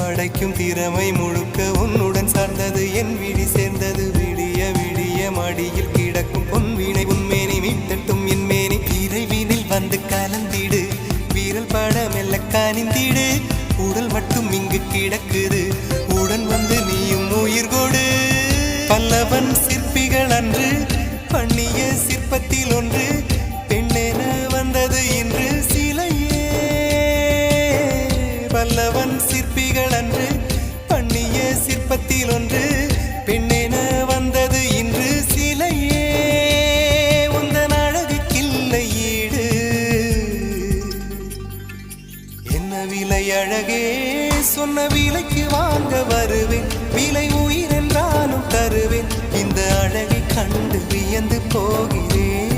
படைக்கும் திறமை முழுக்க உன்னுடன் சார்ந்தது என் விழி சேர்ந்தது விடிய விடிய மடியில் கிடக்கும் பொன்வினை உன்மேனி மீட்டட்டும் என் மேனி இறைவினில் வந்து கலந்திடு வீரல் பட மெல்ல காணிந்திடு உடல் மட்டும் இங்கு கிடக்குது உடன் வந்து நீயும் உயிர் கொடு பல்லவன் சிற்பிகள் அன்று பண்ணிய சிற்பத்தில் ஒன்று பெண்ணென வந்தது இன்று சிலையே பல்லவன் சிற்பிகள் அன்று பண்ணிய சிற்பத்தில் ஒன்று பெண்ணென வந்தது இன்று சிலையே உந்தன் அழகுக்கில்லை ஈடு என்ன விலை அழகே சொன்ன விலைக்கு வாங்க வருவேன் விலை உயிர் என்றாலும் தருவேன் இந்த அழகை கண்டு வியந்து போகிறேன்